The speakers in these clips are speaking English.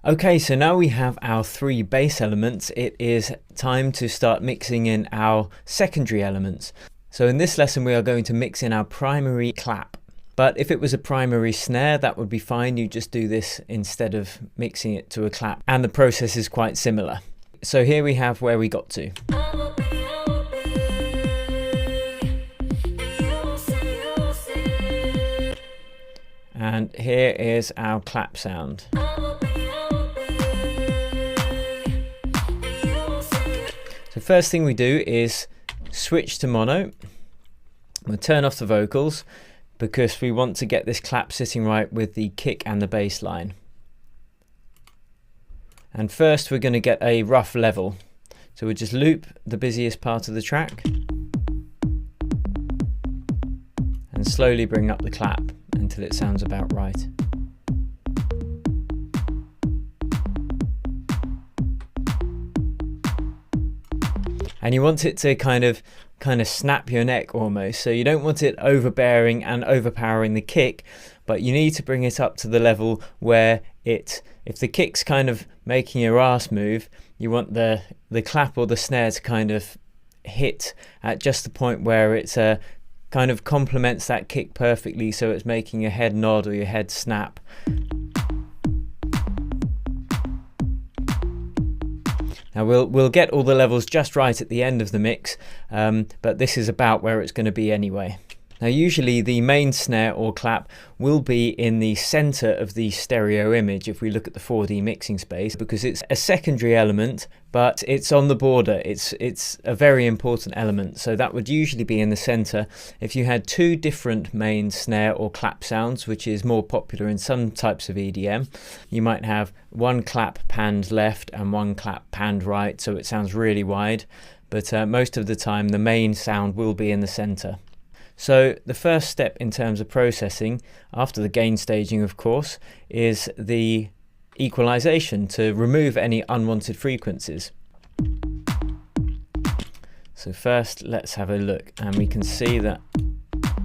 Okay, so now we have our three bass elements, it is time to start mixing in our secondary elements. So in this lesson we are going to mix in our primary clap. But if it was a primary snare, that would be fine. You just do this instead of mixing it to a clap. And the process is quite similar. So here we have where we got to. And here is our clap sound. So first thing we do is switch to mono. We'll turn off the vocals because we want to get this clap sitting right with the kick and the bass line. And first we're going to get a rough level. So we'll just loop the busiest part of the track and slowly bring up the clap until it sounds about right. And you want it to kind of snap your neck almost. So you don't want it overbearing and overpowering the kick, but you need to bring it up to the level where if the kick's kind of making your ass move, you want the clap or the snare to kind of hit at just the point where it's kind of complements that kick perfectly, so it's making your head nod or your head snap. Now we'll get all the levels just right at the end of the mix, but this is about where it's going to be anyway. Now usually the main snare or clap will be in the center of the stereo image if we look at the 4D mixing space, because it's a secondary element, but it's on the border. It's a very important element, so that would usually be in the center. If you had two different main snare or clap sounds, which is more popular in some types of EDM, you might have one clap panned left and one clap panned right, so it sounds really wide, but most of the time the main sound will be in the center. So the first step in terms of processing, after the gain staging of course, is the equalization to remove any unwanted frequencies. So first let's have a look, and we can see that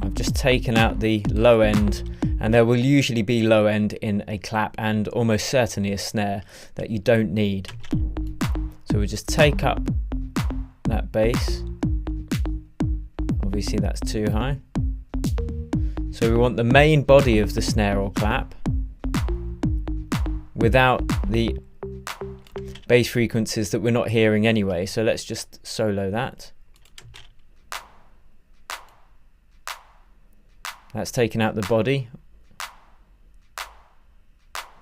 I've just taken out the low end, and there will usually be low end in a clap and almost certainly a snare that you don't need. So we just take up that bass. Obviously that's too high. So we want the main body of the snare or clap without the bass frequencies that we're not hearing anyway. So let's just solo that. That's taken out the body.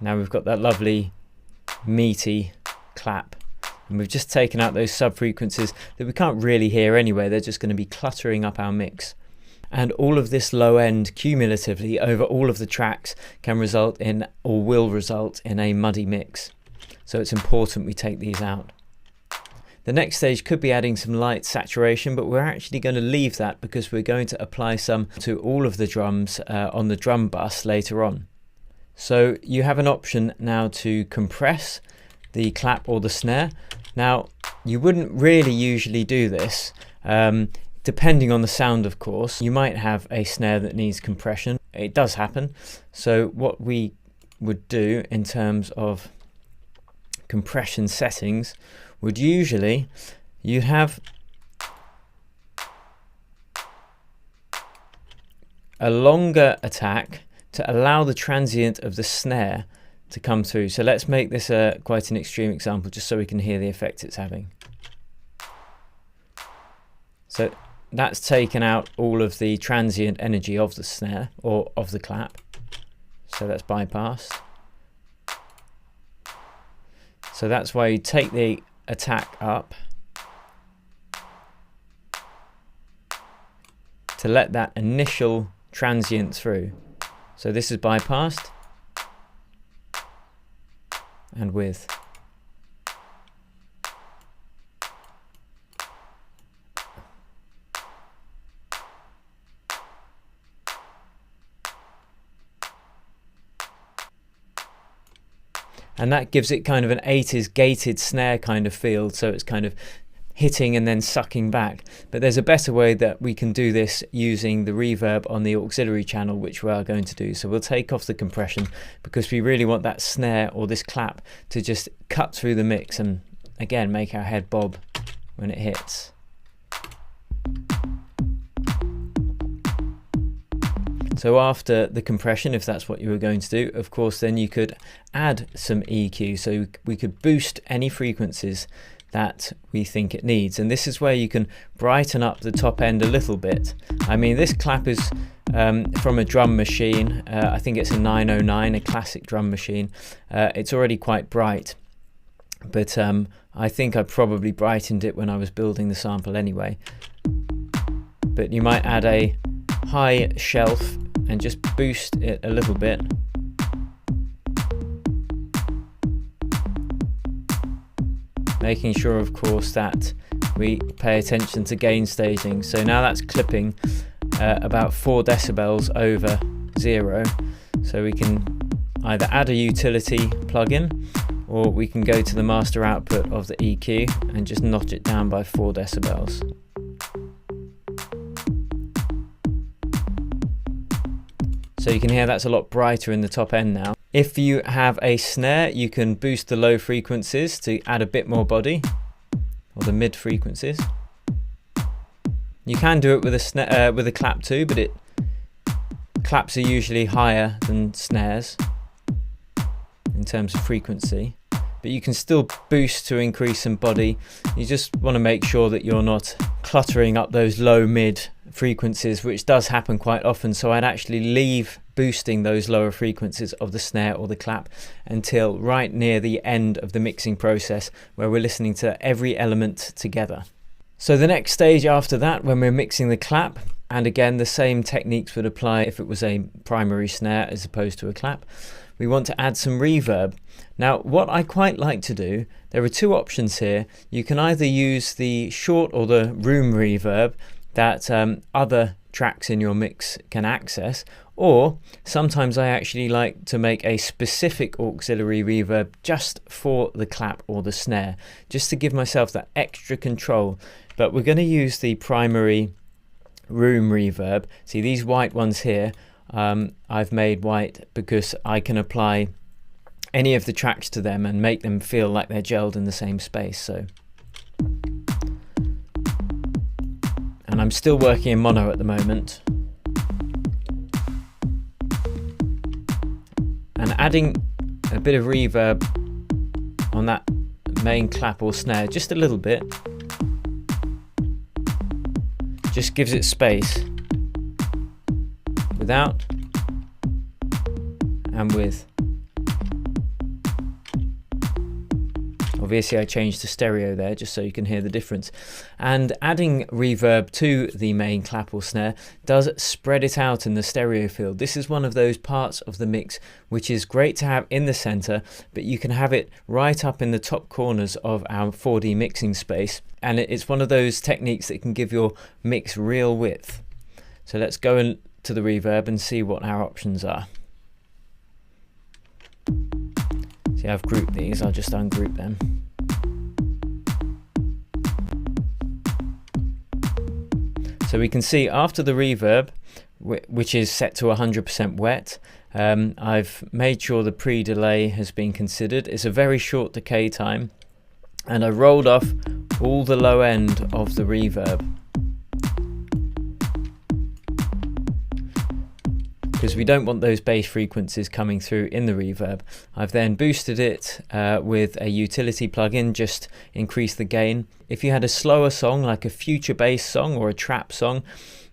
Now we've got that lovely meaty clap. And we've just taken out those sub-frequencies that we can't really hear anyway. They're just going to be cluttering up our mix. And all of this low end cumulatively over all of the tracks can result in, or will result in, a muddy mix. So it's important we take these out. The next stage could be adding some light saturation, but we're actually going to leave that because we're going to apply some to all of the drums on the drum bus later on. So you have an option now to compress the clap or the snare. Now you wouldn't really usually do this, depending on the sound of course. You might have a snare that needs compression, it does happen. So what we would do in terms of compression settings would usually, you have a longer attack to allow the transient of the snare to come through. So let's make this quite an extreme example just so we can hear the effect it's having. So that's taken out all of the transient energy of the snare or of the clap. So that's bypassed. So that's why you take the attack up to let that initial transient through. So this is bypassed. And with. And that gives it kind of an 80s gated snare kind of feel, so it's kind of hitting and then sucking back. But there's a better way that we can do this using the reverb on the auxiliary channel, which we are going to do. So we'll take off the compression because we really want that snare or this clap to just cut through the mix and again make our head bob when it hits. So after the compression, if that's what you were going to do, of course, then you could add some EQ. So we could boost any frequencies that we think it needs. And this is where you can brighten up the top end a little bit. I mean, this clap is from a drum machine. I think it's a 909, a classic drum machine. It's already quite bright, but I think I probably brightened it when I was building the sample anyway. But you might add a high shelf and just boost it a little bit. Making sure, of course, that we pay attention to gain staging. So now that's clipping about 4 decibels over 0. So we can either add a utility plugin or we can go to the master output of the EQ and just notch it down by 4 decibels. So you can hear that's a lot brighter in the top end now. If you have a snare, you can boost the low frequencies to add a bit more body, or the mid frequencies. You can do it with a clap too, but claps are usually higher than snares in terms of frequency. But you can still boost to increase some body. You just want to make sure that you're not cluttering up those low mid frequencies, which does happen quite often. So I'd actually leave boosting those lower frequencies of the snare or the clap until right near the end of the mixing process, where we're listening to every element together. So the next stage after that, when we're mixing the clap, and again the same techniques would apply if it was a primary snare as opposed to a clap, we want to add some reverb. Now what I quite like to do, there are 2 options here. You can either use the short or the room reverb that other tracks in your mix can access, or sometimes I actually like to make a specific auxiliary reverb just for the clap or the snare, just to give myself that extra control. But we're going to use the primary room reverb. See these white ones here, I've made white because I can apply any of the tracks to them and make them feel like they're gelled in the same space. So, and I'm still working in mono at the moment. And adding a bit of reverb on that main clap or snare, just a little bit, just gives it space without and with. Obviously I changed to stereo there just so you can hear the difference. And adding reverb to the main clap or snare does spread it out in the stereo field. This is one of those parts of the mix which is great to have in the center, but you can have it right up in the top corners of our 4D mixing space. And it's one of those techniques that can give your mix real width. So let's go into the reverb and see what our options are. See, I've grouped these, I'll just ungroup them. So we can see after the reverb, which is set to 100% wet, I've made sure the pre-delay has been considered. It's a very short decay time, and I rolled off all the low end of the reverb, because we don't want those bass frequencies coming through in the reverb. I've then boosted it with a utility plugin, just increase the gain. If you had a slower song like a future bass song or a trap song,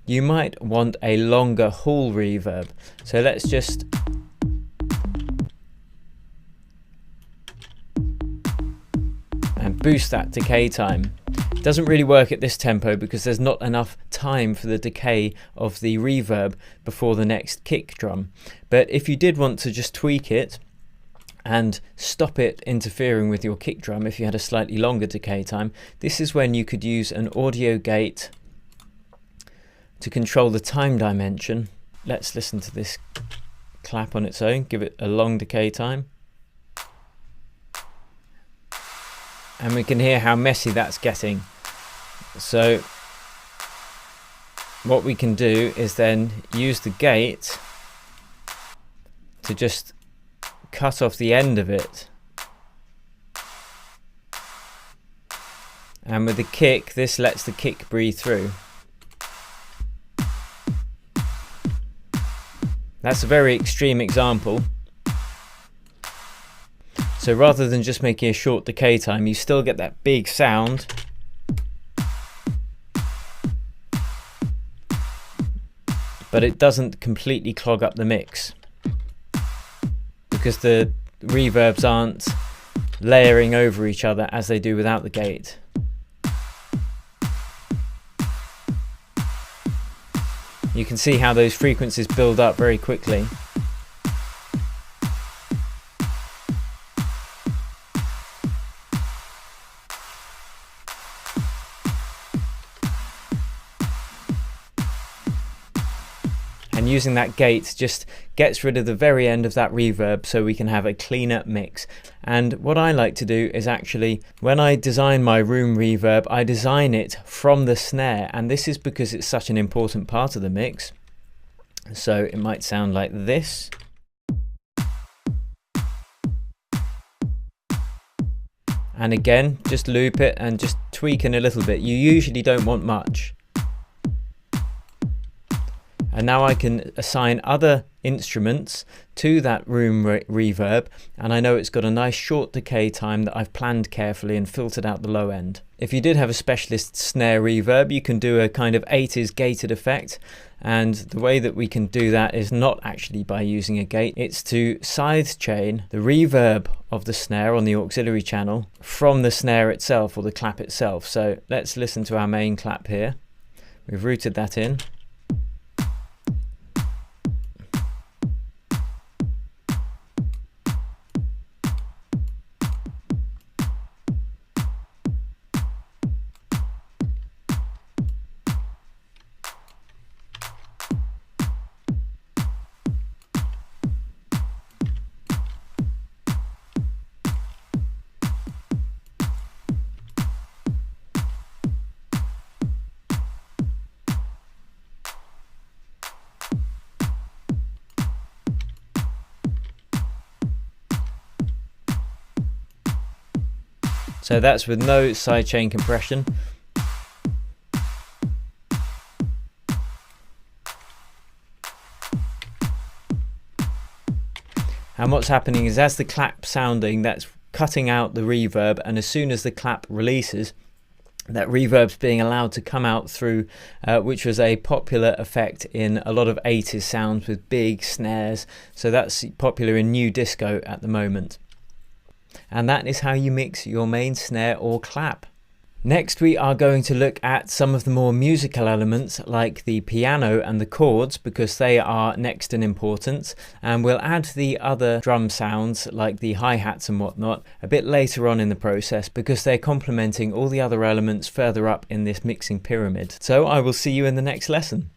you might want a longer hall reverb. So let's just and boost that decay time. It doesn't really work at this tempo because there's not enough time for the decay of the reverb before the next kick drum. But if you did want to just tweak it and stop it interfering with your kick drum, if you had a slightly longer decay time, this is when you could use an audio gate to control the time dimension. Let's listen to this clap on its own, give it a long decay time. And we can hear how messy that's getting. So what we can do is then use the gate to just cut off the end of it. And with the kick, this lets the kick breathe through. That's a very extreme example. So rather than just making a short decay time, you still get that big sound. But it doesn't completely clog up the mix, because the reverbs aren't layering over each other as they do without the gate. You can see how those frequencies build up very quickly. And using that gate just gets rid of the very end of that reverb so we can have a cleaner mix. And what I like to do is actually, when I design my room reverb, I design it from the snare, and this is because it's such an important part of the mix. So it might sound like this. And again, just loop it and just tweak in a little bit. You usually don't want much. And now I can assign other instruments to that room reverb, and I know it's got a nice short decay time that I've planned carefully and filtered out the low end. If you did have a specialist snare reverb, you can do a kind of 80s gated effect, and the way that we can do that is not actually by using a gate, it's to sidechain the reverb of the snare on the auxiliary channel from the snare itself, or the clap itself. So let's listen to our main clap here. We've routed that in. So that's with no sidechain compression. And what's happening is, as the clap sounding, that's cutting out the reverb, and as soon as the clap releases, that reverb's being allowed to come out through, which was a popular effect in a lot of 80s sounds with big snares. So that's popular in new disco at the moment. And that is how you mix your main snare or clap. Next, we are going to look at some of the more musical elements like the piano and the chords, because they are next in importance, and we'll add the other drum sounds like the hi-hats and whatnot a bit later on in the process, because they're complementing all the other elements further up in this mixing pyramid. So I will see you in the next lesson.